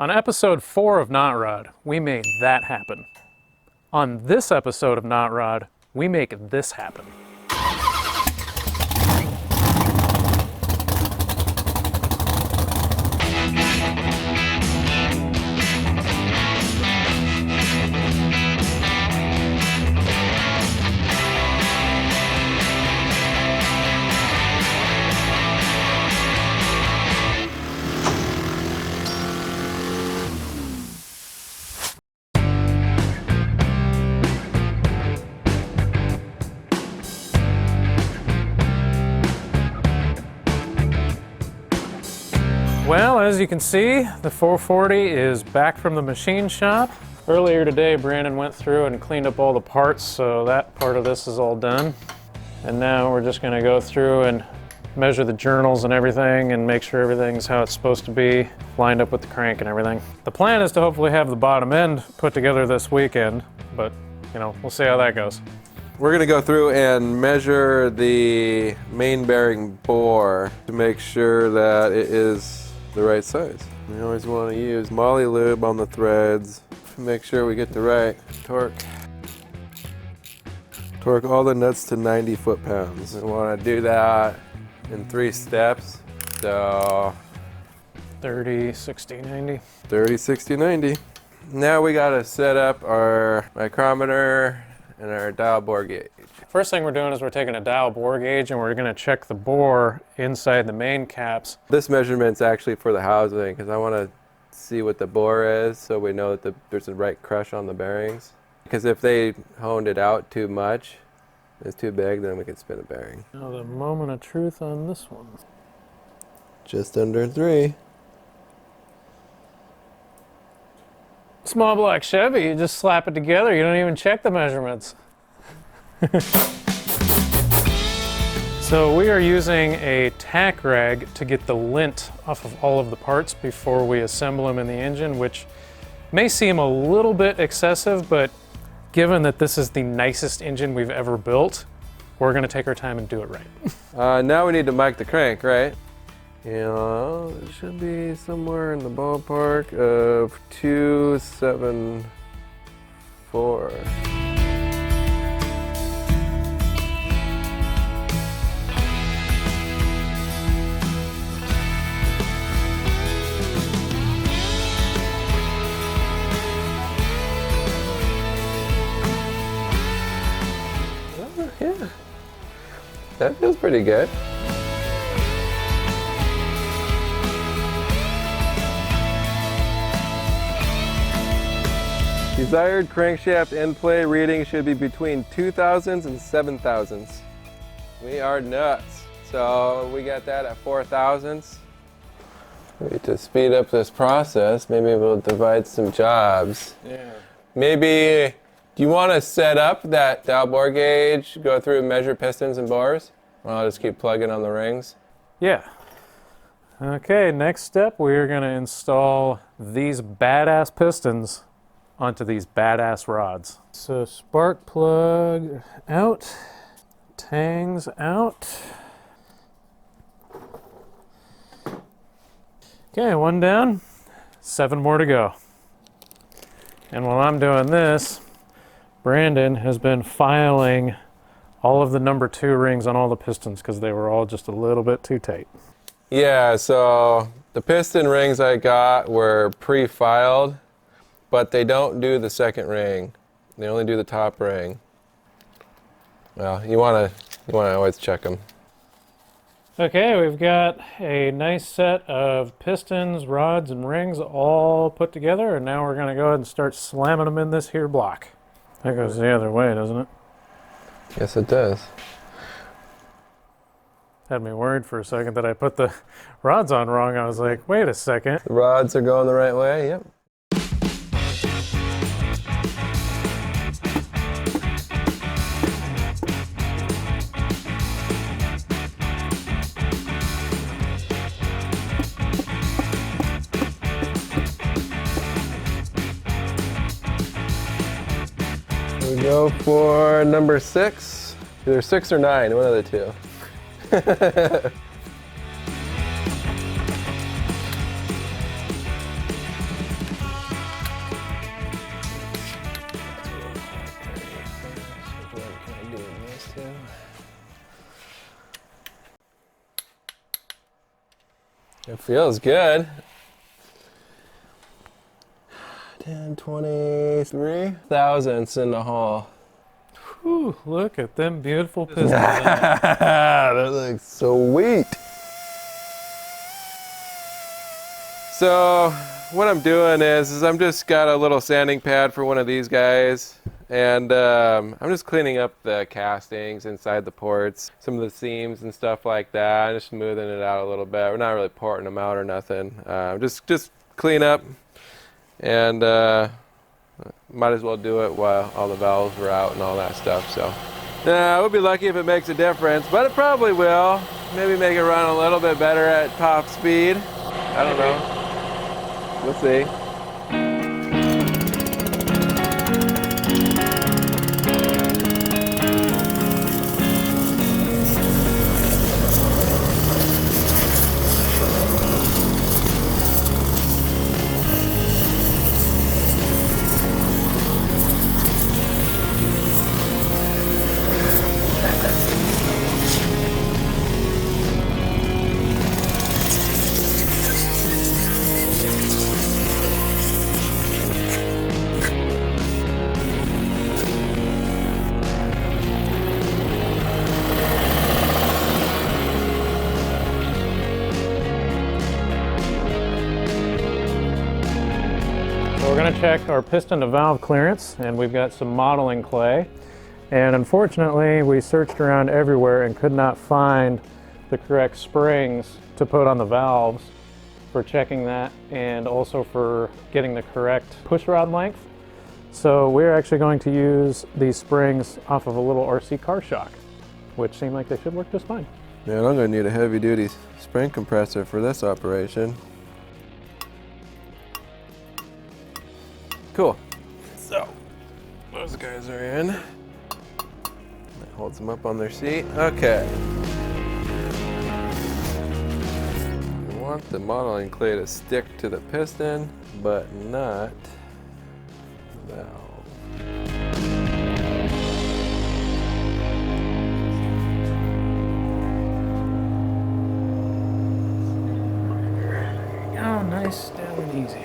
On episode 4 of Knot Rod, we made that happen. On this episode of Knot Rod, we make this happen. Well, as you can see, the 440 is back from the machine shop. Earlier today, Brandon went through and cleaned up all the parts, so that part of this is all done. And now we're just gonna go through and measure the journals and everything and make sure everything's how it's supposed to be, lined up with the crank and everything. The plan is to hopefully have the bottom end put together this weekend, but you know, we'll see how that goes. We're gonna go through and measure the main bearing bore to make sure that it is the right size. We always want to use moly lube on the threads to make sure we get the right torque. Torque all the nuts to 90 foot-pounds. We want to do that in 3 steps. So 30, 60, 90. 30, 60, 90. Now we got to set up our micrometer and our dial bore gauge. First thing we're doing is we're taking a dial bore gauge and we're going to check the bore inside the main caps. This measurement's actually for the housing because I want to see what the bore is so we know that there's the right crush on the bearings. Because if they honed it out too much, it's too big, then we can spin a bearing. Now the moment of truth on this one. Just under 3. Small block Chevy, you just slap it together, you don't even check the measurements. So we are using a tack rag to get the lint off of all of the parts before we assemble them in the engine, which may seem a little bit excessive, but given that this is the nicest engine we've ever built, we're gonna take our time and do it right. Now we need to mic the crank, right? Yeah, it should be somewhere in the ballpark of 274. Yeah, that feels pretty good. Desired crankshaft end play reading should be between 2,000s and 7,000s. We are nuts. So we got that at 4,000s. To speed up this process, maybe we'll divide some jobs. Yeah. Maybe, do you want to set up that dial bore gauge, go through and measure pistons and bores? Or I'll just keep plugging on the rings. Yeah. Okay, next step, we're gonna install these badass pistons onto these badass rods. So spark plug out, tangs out. Okay, 1 down, 7 more to go. And while I'm doing this, Brandon has been filing all of the number 2 rings on all the pistons because they were all just a little bit too tight. Yeah, so the piston rings I got were pre-filed, but they don't do the second ring. They only do the top ring. Well, you wanna always check them. Okay, we've got a nice set of pistons, rods, and rings all put together, and now we're gonna go ahead and start slamming them in this here block. That goes the other way, doesn't it? Yes, it does. Had me worried for a second that I put the rods on wrong. I was like, wait a second. The rods are going the right way, yep. We go for number 6, either 6 or 9, one of the 2. It feels good. 10, 23 thousandths in the hole. Whew, look at them beautiful pistons. That looks sweet. So what I'm doing is I'm just got a little sanding pad for one of these guys, and I'm just cleaning up the castings inside the ports, some of the seams and stuff like that, just smoothing it out a little bit. We're not really porting them out or nothing. Just clean up, and might as well do it while all the valves were out and all that stuff. So we'll be lucky if it makes a difference, but it probably will. Maybe make it run a little bit better at top speed. I don't know. We'll see. We're going to check our piston to valve clearance, and we've got some modeling clay. And unfortunately, we searched around everywhere and could not find the correct springs to put on the valves for checking that, and also for getting the correct push rod length. So we're actually going to use these springs off of a little RC car shock, which seem like they should work just fine. Man, I'm going to need a heavy duty spring compressor for this operation. Cool. So, those guys are in. That holds them up on their seat. Okay. We want the modeling clay to stick to the piston, but not the valve. Oh, nice, down and easy.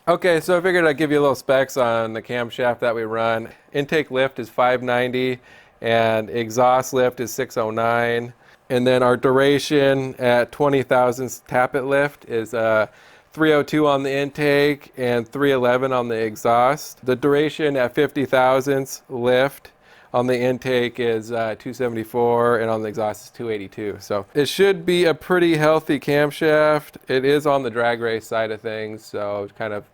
Okay, so I figured I'd give you a little specs on the camshaft that we run. Intake lift is 590 and exhaust lift is 609. And then our duration at 20 thousandths tappet lift is 302 on the intake and 311 on the exhaust. The duration at 50 thousandths lift on the intake is 274, and on the exhaust is 282. So it should be a pretty healthy camshaft. It is on the drag race side of things, so kind of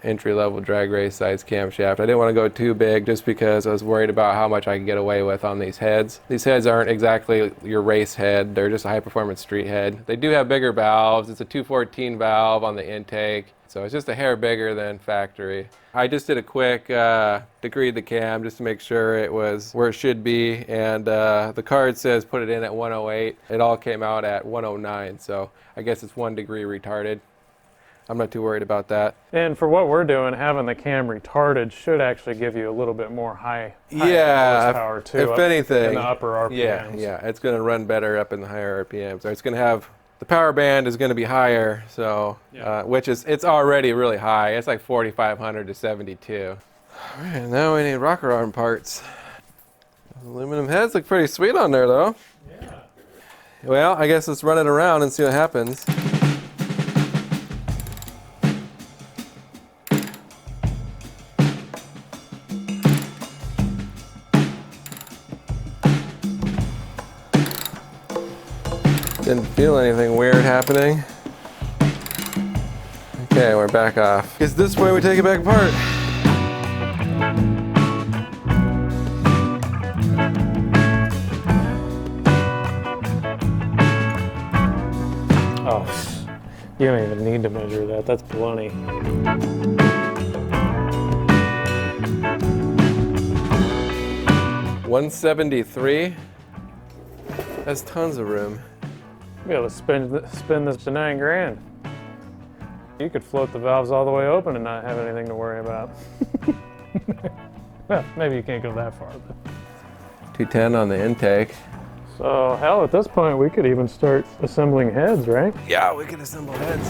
entry-level drag race size camshaft. I didn't want to go too big just because I was worried about how much I could get away with on these heads. These heads aren't exactly your race head. They're just a high-performance street head. They do have bigger valves. It's a 214 valve on the intake, so it's just a hair bigger than factory. I just did a quick degreed the cam just to make sure it was where it should be, and the card says put it in at 108. It all came out at 109, so I guess it's 1 degree retarded. I'm not too worried about that. And for what we're doing, having the cam retarded should actually give you a little bit more high horsepower too. If anything, in the upper RPMs. Yeah, it's going to run better up in the higher RPMs. Or it's going to have, the power band is going to be higher, so which is, it's already really high. It's like 4,500 to 72. All right, now we need rocker arm parts. Those aluminum heads look pretty sweet on there, though. Yeah. Well, I guess let's run it around and see what happens. Didn't feel anything weird happening. Okay, we're back off. It's this way we take it back apart. Oh, you don't even need to measure that. That's plenty. $173. That's tons of room. Be able to spin this to $9 grand. You could float the valves all the way open and not have anything to worry about. Well, maybe you can't go that far. But 210 on the intake. So, hell, at this point, we could even start assembling heads, right? Yeah, we can assemble heads.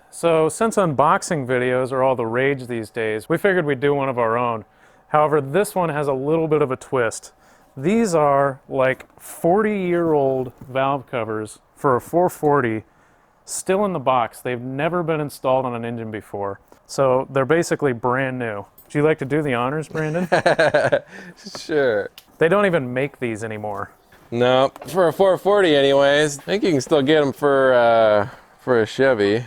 So since unboxing videos are all the rage these days, we figured we'd do one of our own. However, this one has a little bit of a twist. These are like 40-year-old valve covers for a 440, still in the box. They've never been installed on an engine before. So they're basically brand new. Would you like to do the honors, Brandon? Sure. They don't even make these anymore. No, for a 440 anyways. I think you can still get them for a Chevy.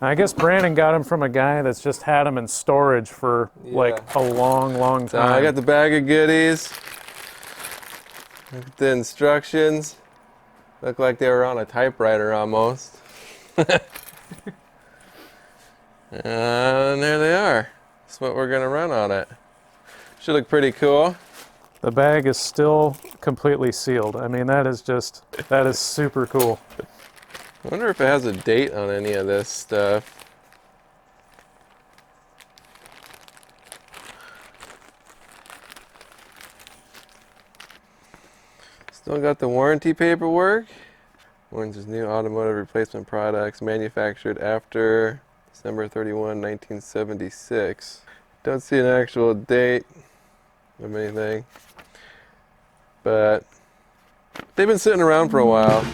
I guess Brandon got them from a guy that's just had them in storage for like a long, long So time. I got the bag of goodies. Look at the instructions. Look like they were on a typewriter almost. And there they are. That's what we're gonna run on it. Should look pretty cool. The bag is still completely sealed. I mean, that is super cool. I wonder if it has a date on any of this stuff. Still got the warranty paperwork. Warns new automotive replacement products manufactured after December 31, 1976. Don't see an actual date of anything, but they've been sitting around for a while.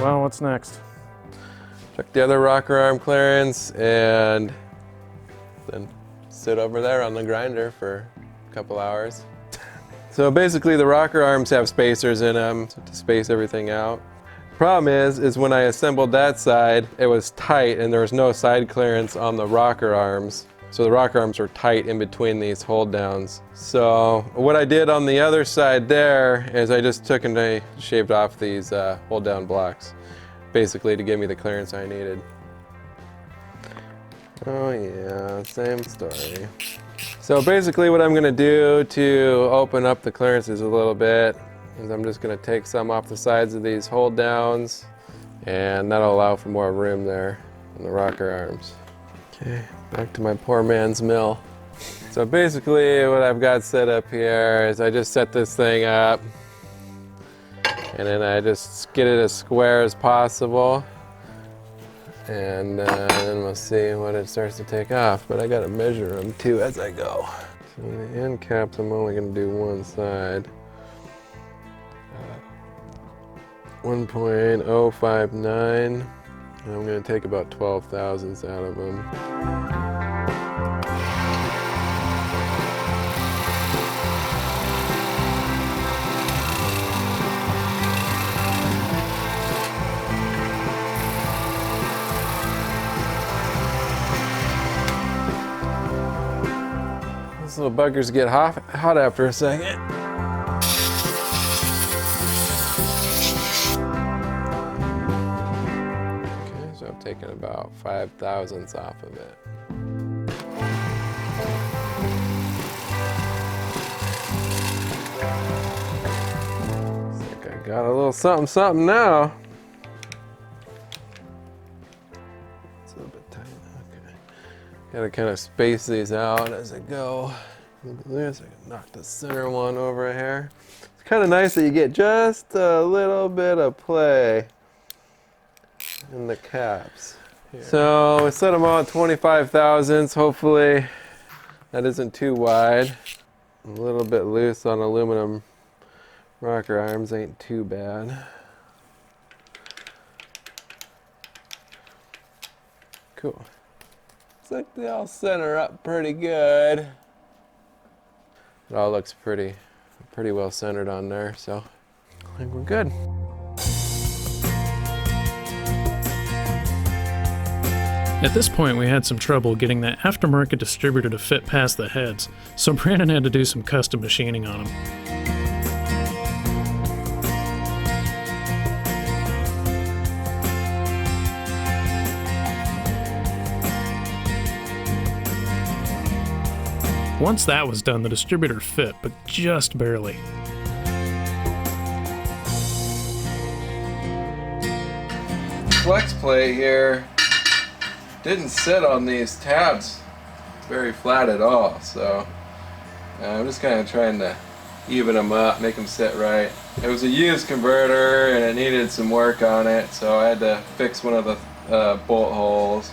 Well, what's next? Check the other rocker arm clearance and then sit over there on the grinder for a couple hours. So basically the rocker arms have spacers in them to space everything out. Problem is when I assembled that side, it was tight and there was no side clearance on the rocker arms. So the rocker arms were tight in between these hold downs. So what I did on the other side there is I just took and I shaved off these hold down blocks, basically to give me the clearance I needed. Oh yeah, same story. So basically what I'm gonna do to open up the clearances a little bit is I'm just gonna take some off the sides of these hold downs, and that'll allow for more room there on the rocker arms. Okay, back to my poor man's mill. So basically what I've got set up here is I just set this thing up and then I just get it as square as possible, and then we'll see when it starts to take off. But I gotta measure them too as I go. So the end caps, I'm only gonna do one side. 1.059. I'm going to take about 12 thousandths out of them. These little buggers get hot after a second. Taking about 5 thousandths off of it. Looks like I got a little something now. It's a little bit tight. Okay. Gotta kind of space these out as I go. Look at this, I can knock the center one over here. It's kind of nice that you get just a little bit of play in the caps. Here. So we set them all at 25 thousandths. Hopefully that isn't too wide. A little bit loose on aluminum rocker arms ain't too bad. Cool. Looks like they all center up pretty good. It all looks pretty well centered on there, so I think we're good. At this point, we had some trouble getting that aftermarket distributor to fit past the heads, so Brandon had to do some custom machining on them. Once that was done, the distributor fit, but just barely. Flex plate here didn't sit on these tabs very flat at all, so I'm just kind of trying to even them up, make them sit right. It was a used converter and it needed some work on it, so I had to fix one of the bolt holes,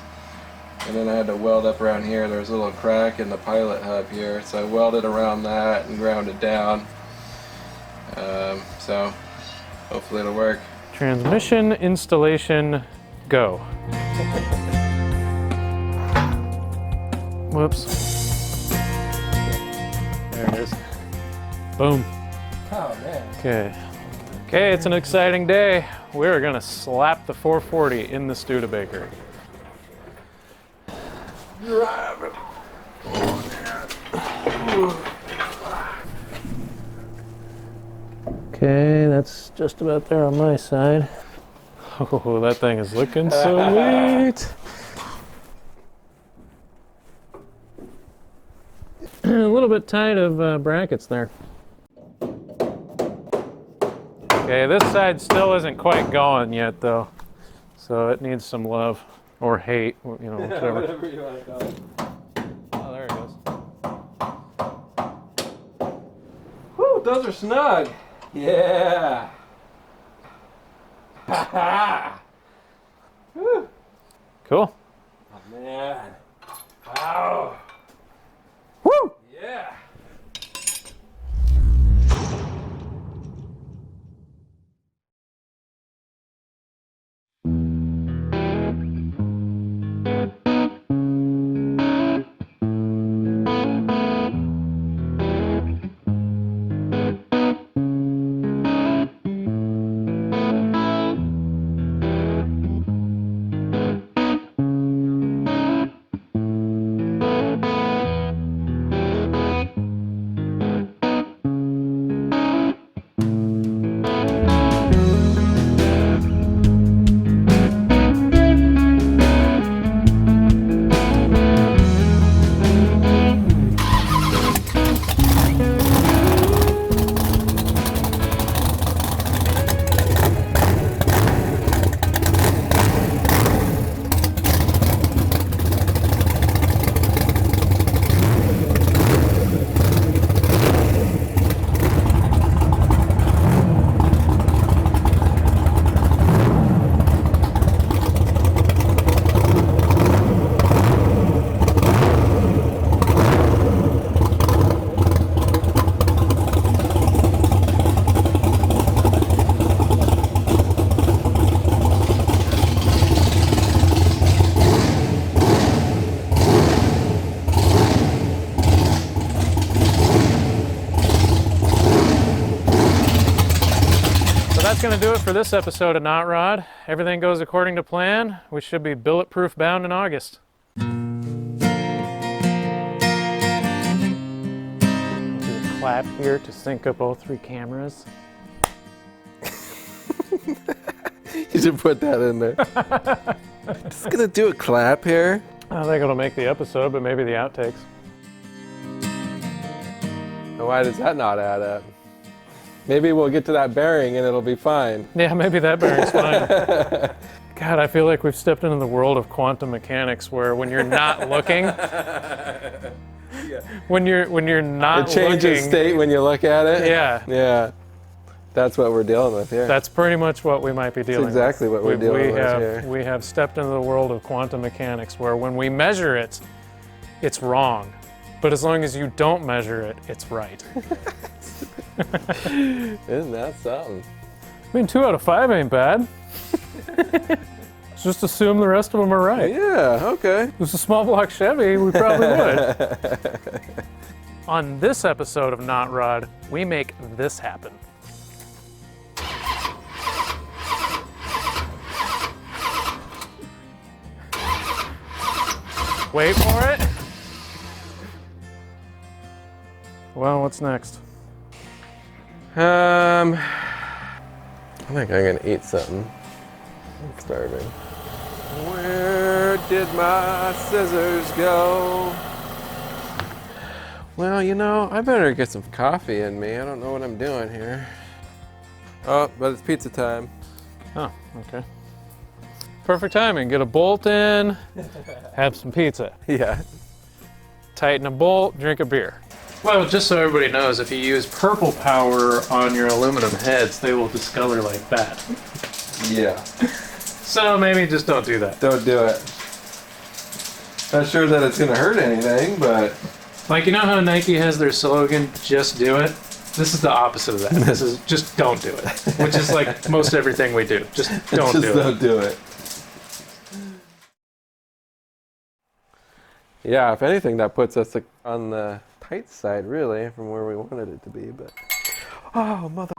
and then I had to weld up around here. There's a little crack in the pilot hub here, so I welded around that and ground it down. So hopefully it'll work. Transmission installation, go. Whoops. There it is. Boom. Oh man. Okay. Okay, it's an exciting day. We're gonna slap the 440 in the Studebaker. Drive it. Okay, that's just about there on my side. Oh, that thing is looking sweet. A little bit tight of brackets there. Okay, this side still isn't quite going yet though, so it needs some love or hate, you know, whichever. Whatever you want to call it. Oh, there it goes. Whew, those are snug. Yeah. Ha ha. Whew. Cool. Oh man. Wow. Woo! Yeah. That's going to do it for this episode of Knot Rod. Everything goes according to plan. We should be bulletproof bound in August. Do a clap here to sync up all three cameras. You should put that in there. Just gonna do a clap here. I think it'll make the episode, but maybe the outtakes. Why does that not add up? Maybe we'll get to that bearing and it'll be fine. Yeah, maybe that bearing's fine. God, I feel like we've stepped into the world of quantum mechanics where when you're not looking, Yeah. when you're not It changes looking, state when you look at it. Yeah. Yeah. That's what we're dealing with here. That's pretty much what we might be dealing That's exactly with. what we're dealing with here. We have stepped into the world of quantum mechanics where when we measure it, it's wrong. But as long as you don't measure it, it's right. Isn't that something? I mean, 2 out of 5 ain't bad. Just assume the rest of them are right. Yeah, okay. If it was a small block Chevy, we probably would. On this episode of Knot Rod, we make this happen. Wait for it. Well, what's next? I think I'm gonna eat something. I'm starving. Where did my scissors go? Well, you know, I better get some coffee in me. I don't know what I'm doing here. Oh, but it's pizza time. Oh, okay. Perfect timing. Get a bolt in, have some pizza. Yeah. Tighten a bolt, drink a beer. Well, just so everybody knows, if you use purple power on your aluminum heads, they will discolor like that. Yeah. So maybe just don't do that. Don't do it. Not sure that it's gonna hurt anything, but... Like, you know how Nike has their slogan, just do it? This is the opposite of that. This is just don't do it. Which is like most everything we do. Just don't do it. Just don't do it. Yeah, if anything, that puts us on the tight side, really, from where we wanted it to be, but... Oh, mother...